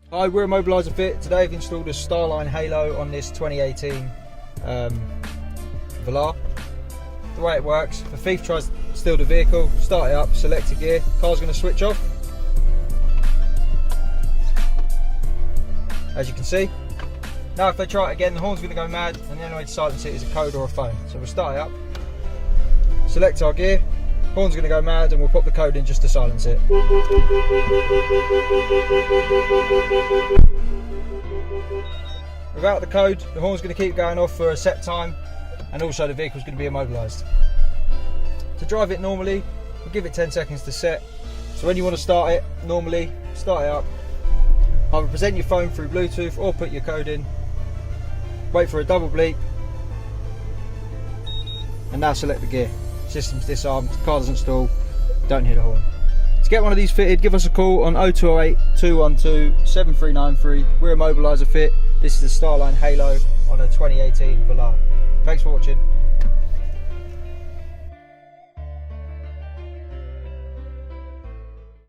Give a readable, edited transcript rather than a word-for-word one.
Hi, we're Immobiliser Fit. Today I've installed a Starline Halo on this 2018 Velar. The way it works, if a thief tries to steal the vehicle, start it up, select a gear, car's going to switch off. As you can see. Now if they try it again, the horn's going to go mad, and the only way to silence it is a code or a phone. So we'll start it up, select our gear, horn's going to go mad, and we'll pop the code in just to silence it. Without the code, the horn's going to keep going off for a set time, and also the vehicle's going to be immobilised. To drive it normally, we'll give it 10 seconds to set. So when you want to start it, normally, start it up. Either present your phone through Bluetooth or put your code in. Wait for a double bleep. And now select the gear. System's disarmed, car doesn't stall, don't hear the horn. To get one of these fitted, give us a call on 0208 212 7393. We're Immobiliser Fit. This is the Starline Halo on a 2018 Velar. Thanks for watching.